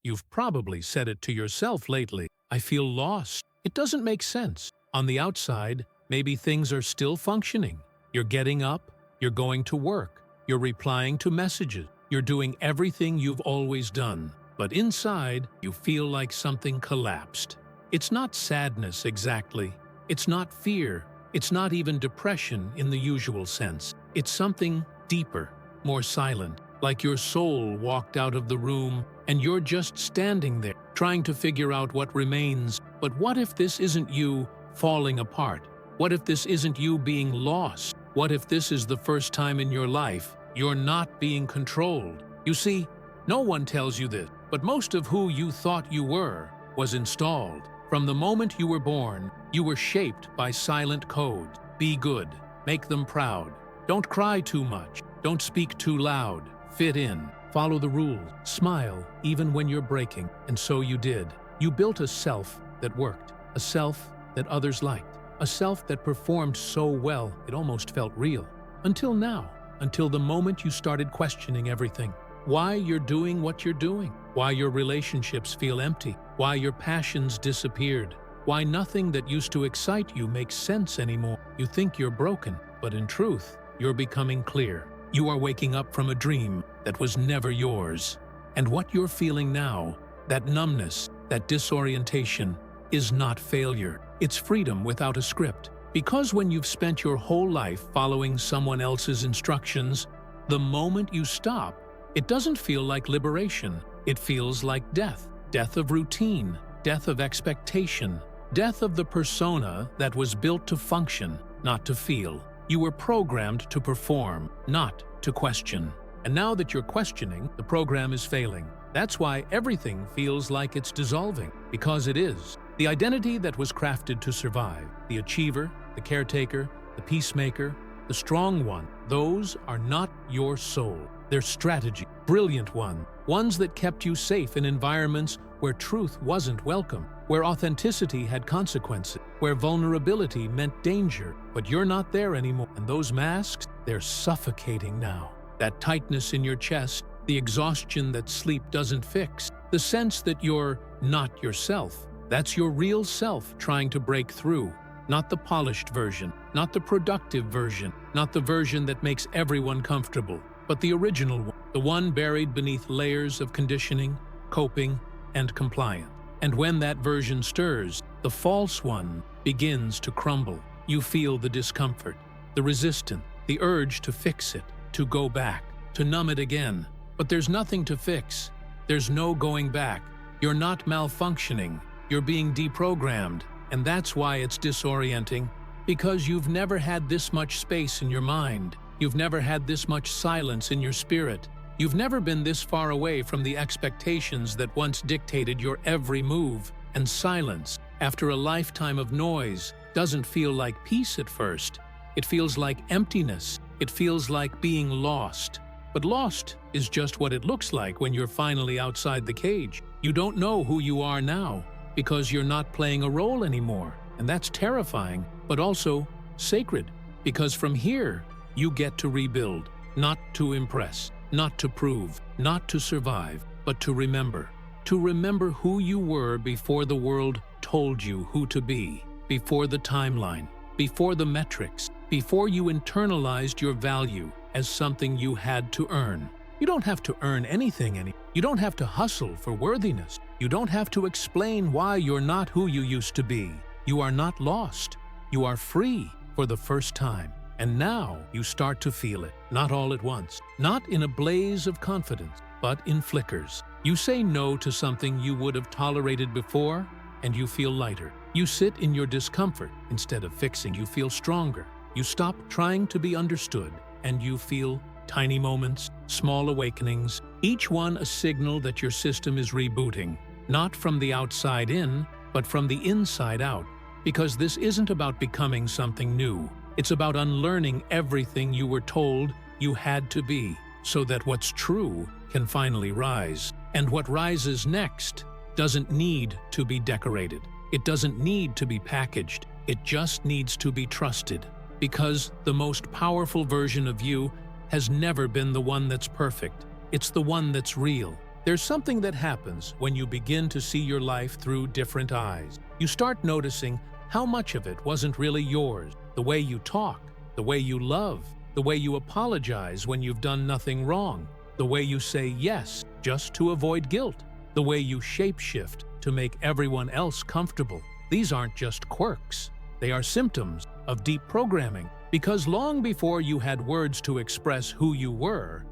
You've probably said it to yourself lately. I feel lost. It doesn't make sense. On the outside, maybe things are still functioning. You're getting up, you're going to work, you're replying to messages, you're doing everything you've always done. But inside, you feel like something collapsed. It's not sadness exactly. It's not fear. It's not even depression in the usual sense. It's something deeper, more silent, like your soul walked out of the room and you're just standing there, trying to figure out what remains. But what if this isn't you falling apart? What if this isn't you being lost? What if this is the first time in your life you're not being controlled? You see, no one tells you this, but most of who you thought you were was installed. From the moment you were born, you were shaped by silent codes. Be good. Make them proud. Don't cry too much. Don't speak too loud. Fit in. Follow the rules. Smile even when you're breaking. And so you did. You built a self that worked. A self that others liked. A self that performed so well it almost felt real. Until now. Until the moment you started questioning everything. Why you're doing what you're doing. Why your relationships feel empty. Why your passions disappeared. Why nothing that used to excite you makes sense anymore. You think you're broken, but in truth, you're becoming clear. You are waking up from a dream that was never yours. And what you're feeling now, that numbness, that disorientation, is not failure. It's freedom without a script. Because when you've spent your whole life following someone else's instructions, the moment you stop, it doesn't feel like liberation. It feels like death. Death of routine, death of expectation, death of the persona that was built to function, not to feel. You were programmed to perform, not to question. And now that you're questioning, the program is failing. That's why everything feels like it's dissolving, because it is. The identity that was crafted to survive, the achiever, the caretaker, the peacemaker, the strong one, those are not your soul. They're strategy, brilliant ones that kept you safe in environments where truth wasn't welcome, where authenticity had consequences, where vulnerability meant danger. But you're not there anymore. And those masks, they're suffocating now. That tightness in your chest, the exhaustion that sleep doesn't fix, the sense that you're not yourself. That's your real self trying to break through. Not the polished version, not the productive version, not the version that makes everyone comfortable, but the original one, the one buried beneath layers of conditioning, coping, and compliance. And when that version stirs, the false one begins to crumble. You feel the discomfort, the resistance, the urge to fix it, to go back, to numb it again. But there's nothing to fix. There's no going back. You're not malfunctioning. You're being deprogrammed. And that's why it's disorienting, because you've never had this much space in your mind. You've never had this much silence in your spirit. You've never been this far away from the expectations that once dictated your every move. And silence, after a lifetime of noise, doesn't feel like peace at first. It feels like emptiness. It feels like being lost. But lost is just what it looks like when you're finally outside the cage. You don't know who you are now, because you're not playing a role anymore. And that's terrifying, but also sacred, because from here, you get to rebuild, not to impress, not to prove, not to survive, but to remember. To remember who you were before the world told you who to be, before the timeline, before the metrics, before you internalized your value as something you had to earn. You don't have to earn anything anymore. You don't have to hustle for worthiness. You don't have to explain why you're not who you used to be. You are not lost. You are free for the first time. And now you start to feel it, not all at once, not in a blaze of confidence, but in flickers. You say no to something you would have tolerated before, and you feel lighter. You sit in your discomfort instead of fixing. You feel stronger. You stop trying to be understood, and you feel tiny moments, small awakenings, each one a signal that your system is rebooting, not from the outside in, but from the inside out. Because this isn't about becoming something new. It's about unlearning everything you were told you had to be, so that what's true can finally rise. And what rises next doesn't need to be decorated. It doesn't need to be packaged. It just needs to be trusted. Because the most powerful version of you has never been the one that's perfect. It's the one that's real. There's something that happens when you begin to see your life through different eyes. You start noticing how much of it wasn't really yours. The way you talk, the way you love, the way you apologize when you've done nothing wrong, the way you say yes just to avoid guilt, the way you shapeshift to make everyone else comfortable. These aren't just quirks. They are symptoms of deep programming, because long before you had words to express who you were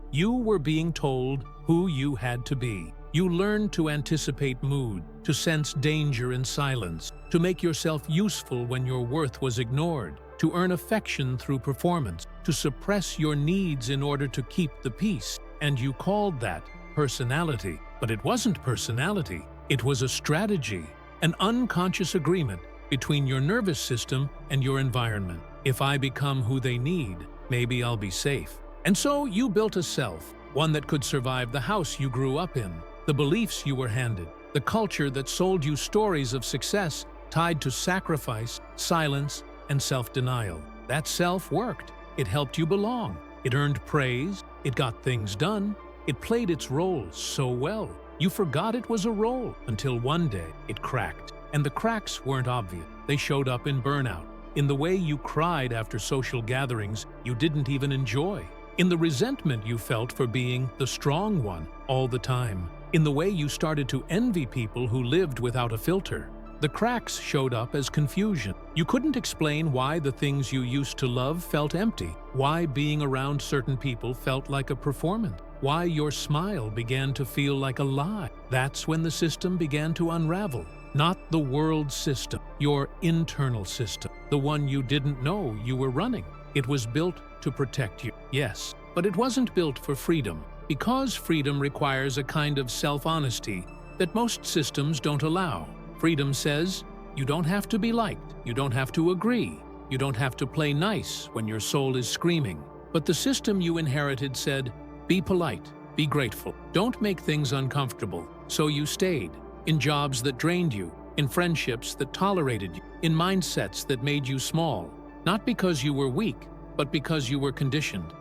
being told who you had to be. You learned to anticipate mood, to sense danger in silence, to make yourself useful when your worth was ignored, to earn affection through performance, to suppress your needs in order to keep the peace. And you called that personality. But it wasn't personality. It was a strategy, an unconscious agreement between your nervous system and your environment. If I become who they need, maybe I'll be safe. And so you built a self, one that could survive the house you grew up in, the beliefs you were handed, the culture that sold you stories of success tied to sacrifice, silence, and self-denial. That self worked. It helped you belong. It earned praise. It got things done. It played its role so well. You forgot it was a role until one day it cracked. And the cracks weren't obvious. They showed up in burnout, in the way you cried after social gatherings you didn't even enjoy, in the resentment you felt for being the strong one all the time, in the way you started to envy people who lived without a filter. The cracks showed up as confusion. You couldn't explain why the things you used to love felt empty, why being around certain people felt like a performance, why your smile began to feel like a lie. That's when the system began to unravel. Not the world system, your internal system, the one you didn't know you were running. It was built to protect you, yes, but it wasn't built for freedom, because freedom requires a kind of self-honesty that most systems don't allow. Freedom says, you don't have to be liked, you don't have to agree, you don't have to play nice when your soul is screaming. But the system you inherited said, be polite, be grateful, don't make things uncomfortable. So you stayed. In jobs that drained you, in friendships that tolerated you, in mindsets that made you small, not because you were weak, but because you were conditioned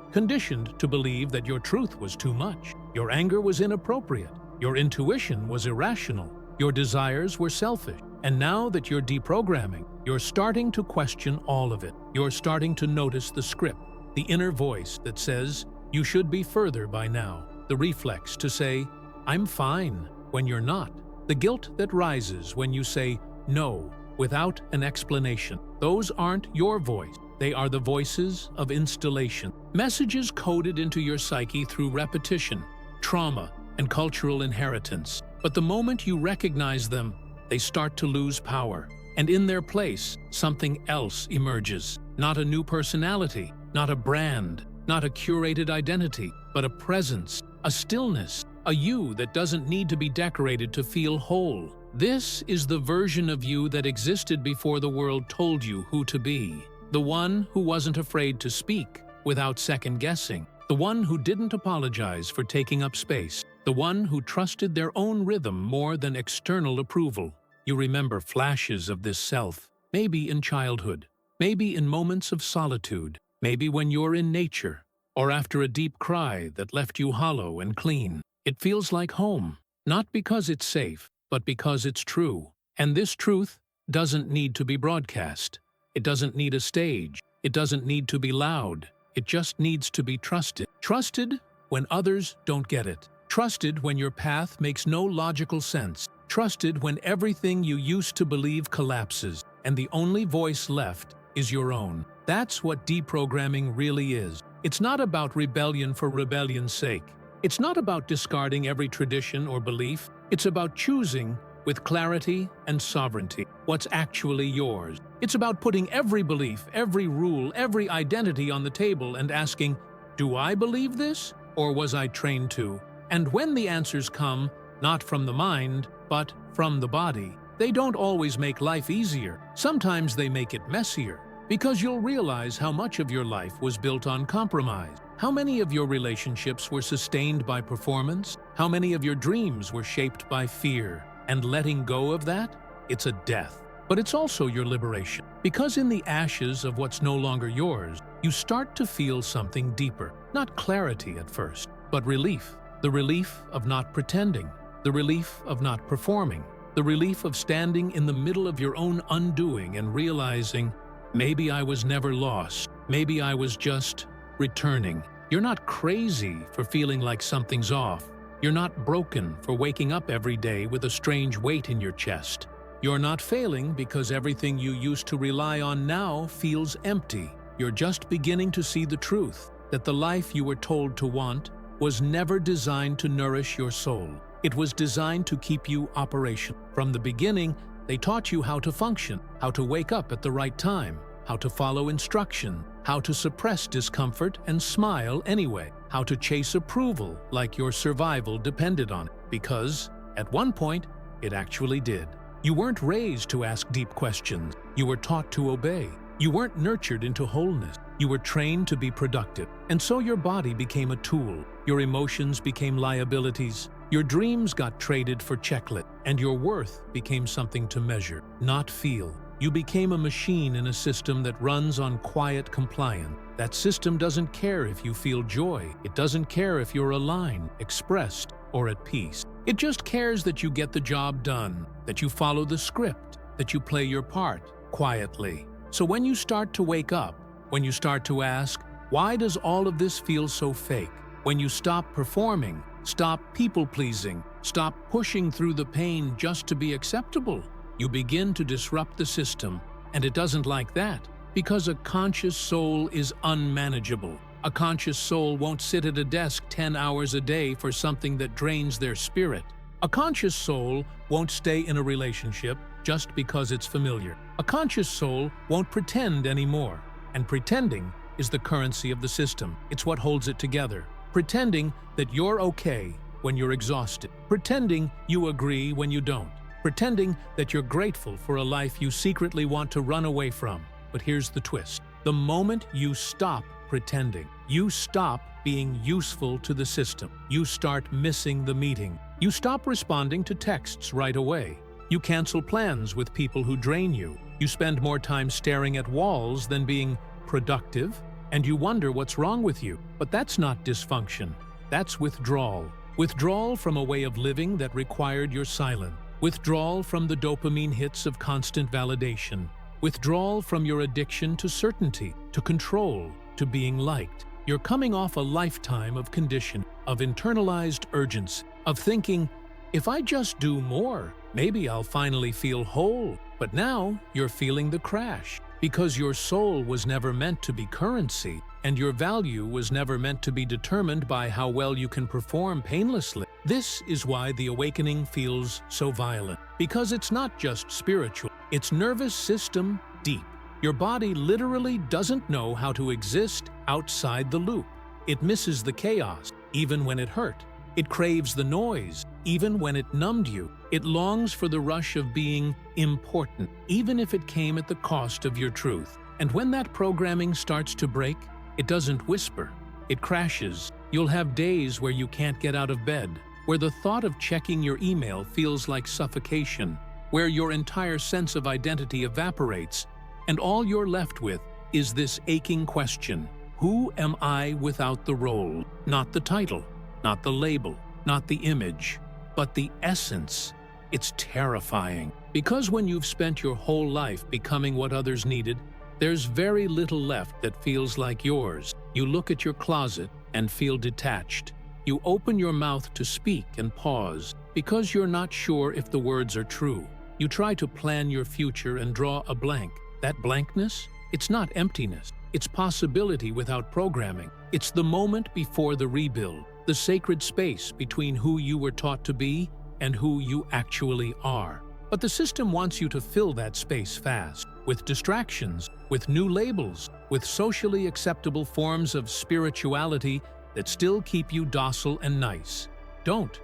to believe that your truth was too much, your anger was inappropriate, your intuition was irrational, your desires were selfish. And now that you're deprogramming, you're starting to question all of it. You're starting to notice the script, the inner voice that says, you should be further by now, the reflex to say, I'm fine, when you're not. The guilt that rises when you say no without an explanation. Those aren't your voice. They are the voices of installation. Messages coded into your psyche through repetition, trauma, and cultural inheritance. But the moment you recognize them, they start to lose power. And in their place, something else emerges. Not a new personality, not a brand, not a curated identity, but a presence, a stillness, a you that doesn't need to be decorated to feel whole. This is the version of you that existed before the world told you who to be. The one who wasn't afraid to speak without second-guessing. The one who didn't apologize for taking up space. The one who trusted their own rhythm more than external approval. You remember flashes of this self, maybe in childhood, maybe in moments of solitude, maybe when you're in nature, or after a deep cry that left you hollow and clean. It feels like home, not because it's safe, but because it's true. And this truth doesn't need to be broadcast. It doesn't need a stage. It doesn't need to be loud. It just needs to be trusted. Trusted when others don't get it. Trusted when your path makes no logical sense. Trusted when everything you used to believe collapses, and the only voice left is your own. That's what deprogramming really is. It's not about rebellion for rebellion's sake. It's not about discarding every tradition or belief. It's about choosing, with clarity and sovereignty, what's actually yours. It's about putting every belief, every rule, every identity on the table and asking, do I believe this, or was I trained to? And when the answers come, not from the mind, but from the body, they don't always make life easier. Sometimes they make it messier, because you'll realize how much of your life was built on compromise. How many of your relationships were sustained by performance? How many of your dreams were shaped by fear? And letting go of that? It's a death. But it's also your liberation. Because in the ashes of what's no longer yours, you start to feel something deeper. Not clarity at first, but relief. The relief of not pretending, the relief of not performing, the relief of standing in the middle of your own undoing and realizing, maybe I was never lost, maybe I was just returning. You're not crazy for feeling like something's off. You're not broken for waking up every day with a strange weight in your chest. You're not failing because everything you used to rely on now feels empty. You're just beginning to see the truth, that the life you were told to want was never designed to nourish your soul. It was designed to keep you operational. From the beginning, they taught you how to function, how to wake up at the right time, how to follow instruction, how to suppress discomfort and smile anyway, how to chase approval like your survival depended on it, because, at one point, it actually did. You weren't raised to ask deep questions. You were taught to obey. You weren't nurtured into wholeness. You were trained to be productive. And so your body became a tool. Your emotions became liabilities. Your dreams got traded for checklists. And your worth became something to measure, not feel. You became a machine in a system that runs on quiet compliance. That system doesn't care if you feel joy. It doesn't care if you're aligned, expressed, or at peace. It just cares that you get the job done, that you follow the script, that you play your part quietly. So when you start to wake up, when you start to ask, why does all of this feel so fake? When you stop performing, stop people-pleasing, stop pushing through the pain just to be acceptable, you begin to disrupt the system, and it doesn't like that, because a conscious soul is unmanageable. A conscious soul won't sit at a desk 10 hours a day for something that drains their spirit. A conscious soul won't stay in a relationship just because it's familiar. A conscious soul won't pretend anymore, and pretending is the currency of the system. It's what holds it together. Pretending that you're okay when you're exhausted. Pretending you agree when you don't. Pretending that you're grateful for a life you secretly want to run away from. But here's the twist. The moment you stop pretending, you stop being useful to the system. You start missing the meeting. You stop responding to texts right away. You cancel plans with people who drain you. You spend more time staring at walls than being productive, and you wonder what's wrong with you. But that's not dysfunction. That's withdrawal. Withdrawal from a way of living that required your silence. Withdrawal from the dopamine hits of constant validation. Withdrawal from your addiction to certainty, to control, to being liked. You're coming off a lifetime of condition, of internalized urgency, of thinking, if I just do more, maybe I'll finally feel whole. But now you're feeling the crash, because your soul was never meant to be currency, and your value was never meant to be determined by how well you can perform painlessly. This is why the awakening feels so violent, because it's not just spiritual, it's nervous system deep. Your body literally doesn't know how to exist outside the loop. It misses the chaos, even when it hurt. It craves the noise, even when it numbed you. It longs for the rush of being important, even if it came at the cost of your truth. And when that programming starts to break, it doesn't whisper. It crashes. You'll have days where you can't get out of bed, where the thought of checking your email feels like suffocation, where your entire sense of identity evaporates, and all you're left with is this aching question: who am I without the role? Not the title, not the label, not the image, but the essence. It's terrifying, because when you've spent your whole life becoming what others needed, there's very little left that feels like yours. You look at your closet and feel detached. You open your mouth to speak and pause, because you're not sure if the words are true. You try to plan your future and draw a blank. That blankness? It's not emptiness. It's possibility without programming. It's the moment before the rebuild, the sacred space between who you were taught to be and who you actually are. But the system wants you to fill that space fast, with distractions, with new labels, with socially acceptable forms of spirituality that still keep you docile and nice. Don't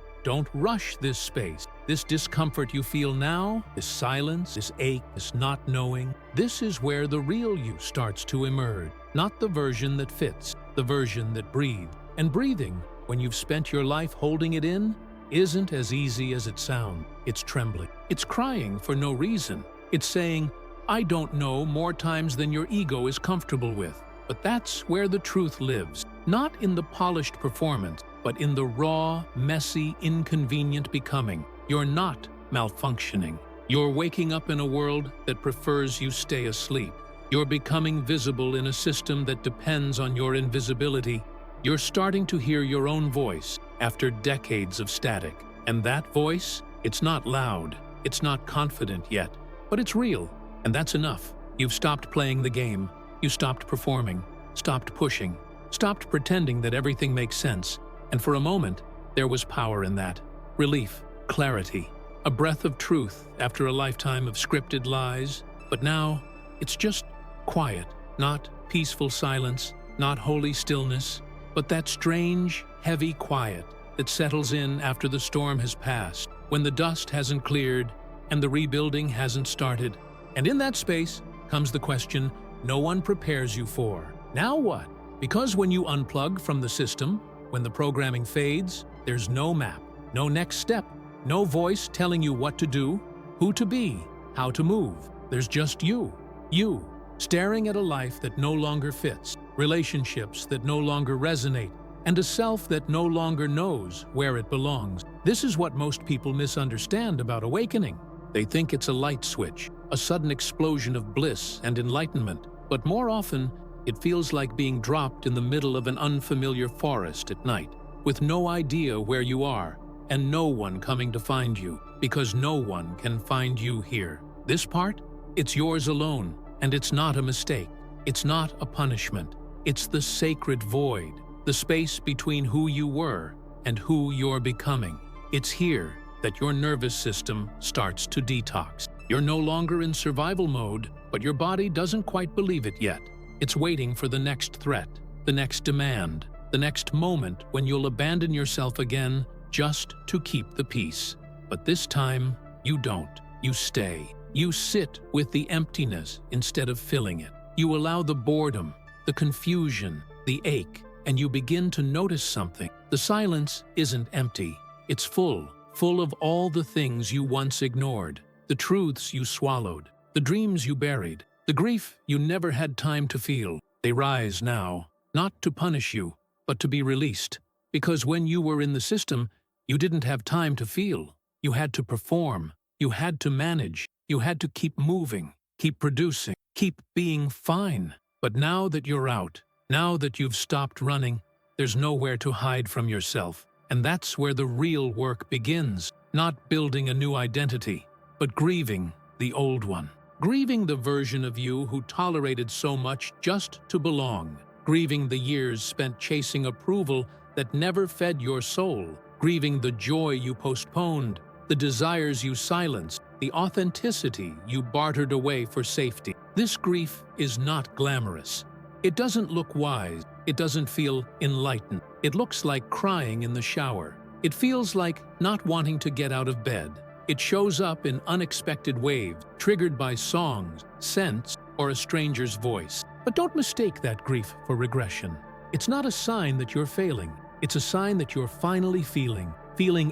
rush this space. This discomfort you feel now, this silence, this ache, this not knowing, this is where the real you starts to emerge. Not the version that fits, the version that breathes. And breathing, when you've spent your life holding it in, isn't as easy as it sounds. It's trembling. It's crying for no reason. It's saying, I don't know, more times than your ego is comfortable with. But that's where the truth lives. Not in the polished performance, but in the raw, messy, inconvenient becoming. You're not malfunctioning. You're waking up in a world that prefers you stay asleep. You're becoming visible in a system that depends on your invisibility. You're starting to hear your own voice after decades of static. And that voice, it's not loud, it's not confident yet, but it's real, and that's enough. You've stopped playing the game. You stopped performing, stopped pushing, stopped pretending that everything makes sense. And for a moment, there was power in that. Relief, clarity, a breath of truth after a lifetime of scripted lies. But now, it's just quiet, not peaceful silence, not holy stillness, but that strange, heavy quiet that settles in after the storm has passed, when the dust hasn't cleared and the rebuilding hasn't started. And in that space comes the question no one prepares you for. Now what? Because when you unplug from the system, when the programming fades, there's no map, no next step, no voice telling you what to do, who to be, how to move. There's just you, staring at a life that no longer fits, relationships that no longer resonate, and a self that no longer knows where it belongs. This is what most people misunderstand about awakening. They think it's a light switch, a sudden explosion of bliss and enlightenment. But more often, it feels like being dropped in the middle of an unfamiliar forest at night, with no idea where you are, and no one coming to find you, because no one can find you here. This part? It's yours alone, and it's not a mistake. It's not a punishment. It's the sacred void, the space between who you were and who you're becoming. It's here that your nervous system starts to detox. You're no longer in survival mode, but your body doesn't quite believe it yet. It's waiting for the next threat, the next demand, the next moment when you'll abandon yourself again just to keep the peace. But this time, you don't. You stay. You sit with the emptiness instead of filling it. You allow the boredom, the confusion, the ache, and you begin to notice something. The silence isn't empty. It's full of all the things you once ignored, the truths you swallowed, the dreams you buried, the grief you never had time to feel. They rise now, not to punish you, but to be released. Because when you were in the system, you didn't have time to feel. You had to perform. You had to manage. You had to keep moving, keep producing, keep being fine. But now that you're out, now that you've stopped running, there's nowhere to hide from yourself. And that's where the real work begins. Not building a new identity, but grieving the old one. Grieving the version of you who tolerated so much just to belong. Grieving the years spent chasing approval that never fed your soul. Grieving the joy you postponed, the desires you silenced, the authenticity you bartered away for safety. This grief is not glamorous. It doesn't look wise. It doesn't feel enlightened. It looks like crying in the shower. It feels like not wanting to get out of bed. It shows up in unexpected waves, triggered by songs, scents, or a stranger's voice. But don't mistake that grief for regression. It's not a sign that you're failing. It's a sign that you're finally feeling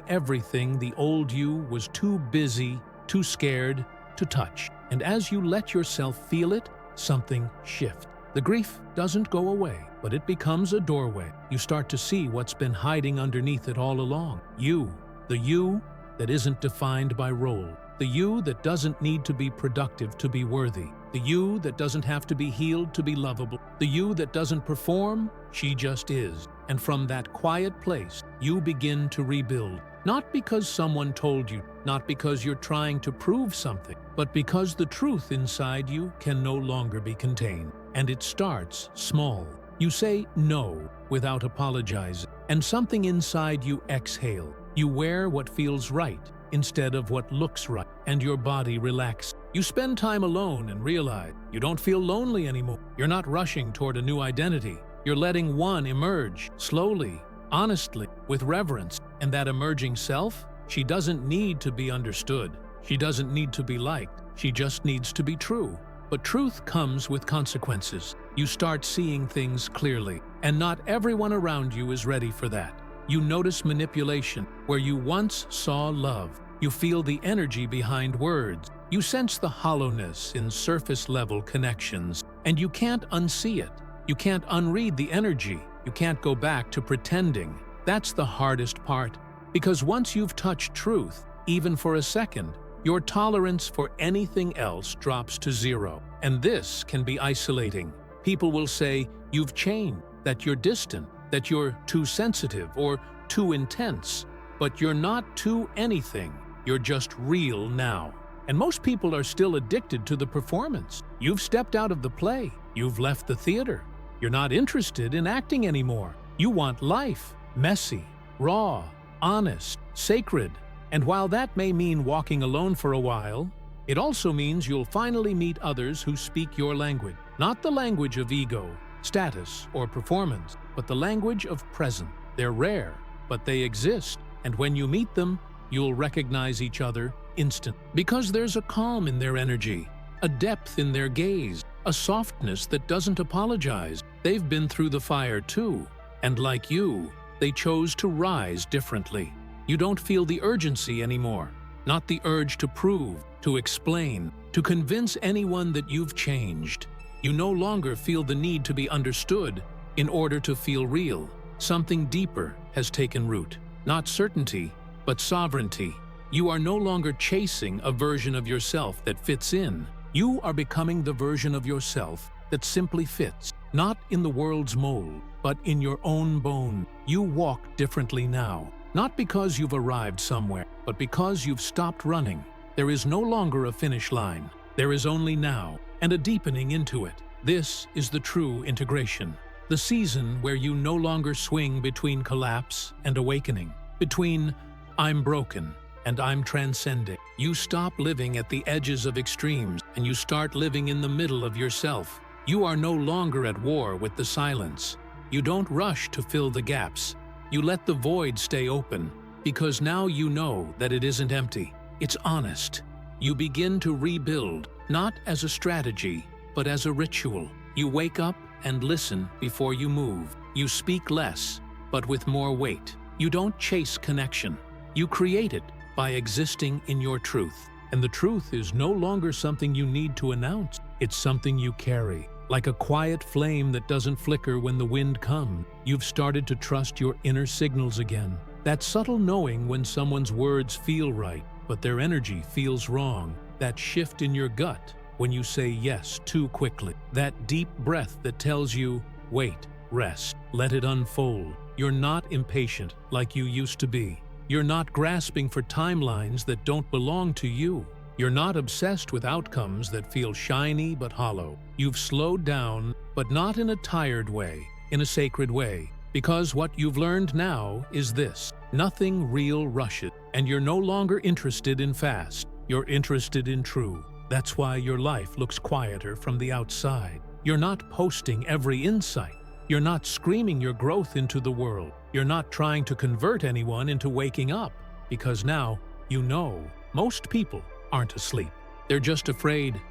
everything the old you was too busy, too scared to touch. And as you let yourself feel it, something shifts. The grief doesn't go away, but it becomes a doorway. You start to see what's been hiding underneath it all along. You, the you that isn't defined by role. The you that doesn't need to be productive to be worthy. The you that doesn't have to be healed to be lovable. The you that doesn't perform, she just is. And from that quiet place, you begin to rebuild. Not because someone told you, not because you're trying to prove something, but because the truth inside you can no longer be contained. And it starts small. You say no without apologizing, and something inside you exhale. You wear what feels right instead of what looks right, and your body relaxes. You spend time alone and realize you don't feel lonely anymore. You're not rushing toward a new identity. You're letting one emerge, slowly, honestly, with reverence. And that emerging self, she doesn't need to be understood. She doesn't need to be liked. She just needs to be true. But truth comes with consequences. You start seeing things clearly, and not everyone around you is ready for that. You notice manipulation where you once saw love. You feel the energy behind words. You sense the hollowness in surface-level connections, and you can't unsee it. You can't unread the energy. You can't go back to pretending. That's the hardest part, because once you've touched truth, even for a second, your tolerance for anything else drops to zero. And this can be isolating. People will say you've changed, that you're distant, that you're too sensitive or too intense. But you're not too anything. You're just real now. And most people are still addicted to the performance. You've stepped out of the play. You've left the theater. You're not interested in acting anymore. You want life, messy, raw, honest, sacred. And while that may mean walking alone for a while, it also means you'll finally meet others who speak your language. Not the language of ego, status, or performance, but the language of present. They're rare, but they exist. And when you meet them, you'll recognize each other instantly. Because there's a calm in their energy, a depth in their gaze, a softness that doesn't apologize. They've been through the fire too. And like you, they chose to rise differently. You don't feel the urgency anymore. Not the urge to prove, to explain, to convince anyone that you've changed. You no longer feel the need to be understood in order to feel real. Something deeper has taken root. Not certainty, but sovereignty. You are no longer chasing a version of yourself that fits in. You are becoming the version of yourself that simply fits. Not in the world's mold, but in your own bone. You walk differently now. Not because you've arrived somewhere, but because you've stopped running. There is no longer a finish line. There is only now, and a deepening into it. This is the true integration. The season where you no longer swing between collapse and awakening. Between I'm broken and I'm transcending. You stop living at the edges of extremes and you start living in the middle of yourself. You are no longer at war with the silence. You don't rush to fill the gaps. You let the void stay open, because now you know that it isn't empty. It's honest. You begin to rebuild, not as a strategy, but as a ritual. You wake up and listen before you move. You speak less, but with more weight. You don't chase connection. You create it by existing in your truth. And the truth is no longer something you need to announce. It's something you carry. Like a quiet flame that doesn't flicker when the wind comes. You've started to trust your inner signals again. That subtle knowing when someone's words feel right, but their energy feels wrong. That shift in your gut when you say yes too quickly. That deep breath that tells you, wait, rest, let it unfold. You're not impatient like you used to be. You're not grasping for timelines that don't belong to you. You're not obsessed with outcomes that feel shiny but hollow. You've slowed down, but not in a tired way, in a sacred way. Because what you've learned now is this: nothing real rushes, and you're no longer interested in fast. You're interested in true. That's why your life looks quieter from the outside. You're not posting every insight. You're not screaming your growth into the world. You're not trying to convert anyone into waking up, because now you know most people aren't asleep. They're just afraid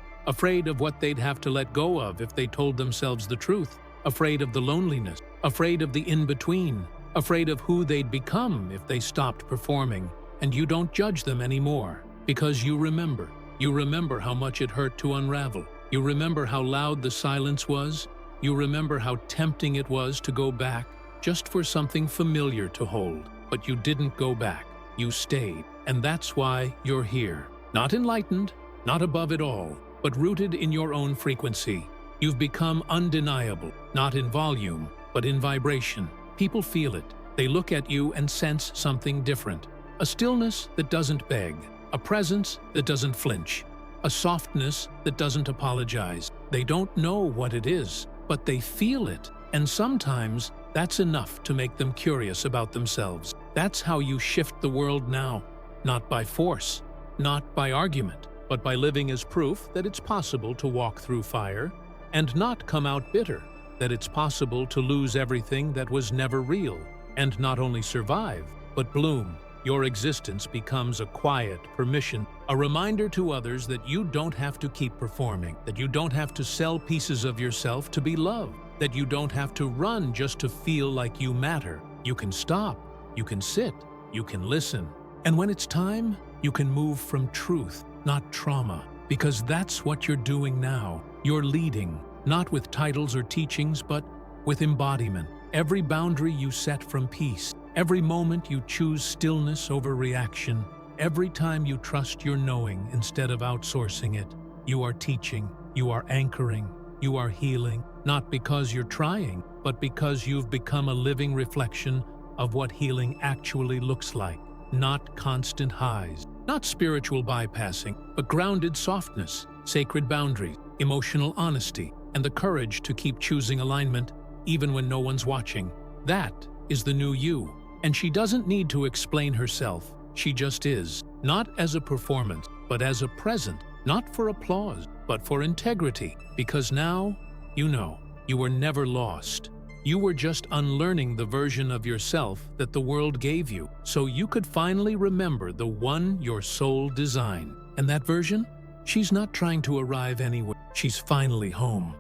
of what they'd have to let go of if they told themselves the truth, afraid of the loneliness, afraid of the in-between, afraid of who they'd become if they stopped performing. And you don't judge them anymore, because you remember. You remember how much it hurt to unravel. You remember how loud the silence was. You remember how tempting it was to go back, just for something familiar to hold. But you didn't go back. You stayed. And that's why you're here. Not enlightened, not above it all, but rooted in your own frequency. You've become undeniable, not in volume, but in vibration. People feel it. They look at you and sense something different. A stillness that doesn't beg, a presence that doesn't flinch, a softness that doesn't apologize. They don't know what it is, but they feel it. And sometimes that's enough to make them curious about themselves. That's how you shift the world now, not by force. Not by argument, but by living as proof that it's possible to walk through fire and not come out bitter, that it's possible to lose everything that was never real and not only survive, but bloom. Your existence becomes a quiet permission, a reminder to others that you don't have to keep performing, that you don't have to sell pieces of yourself to be loved, that you don't have to run just to feel like you matter. You can stop, you can sit, you can listen. And when it's time, you can move from truth, not trauma, because that's what you're doing now. You're leading, not with titles or teachings, but with embodiment. Every boundary you set from peace, Every moment you choose stillness over reaction, every time you trust your knowing instead of outsourcing it, you are teaching, you are anchoring, you are healing, not because you're trying, but because you've become a living reflection of what healing actually looks like. Not constant highs, not spiritual bypassing, but grounded softness, sacred boundaries, emotional honesty, and the courage to keep choosing alignment even when no one's watching. That is the new you. And she doesn't need to explain herself. She just is, not as a performance, but as a present, not for applause, but for integrity. Because now, you know, you were never lost. You were just unlearning the version of yourself that the world gave you, so you could finally remember the one your soul designed. And that version? She's not trying to arrive anywhere. She's finally home.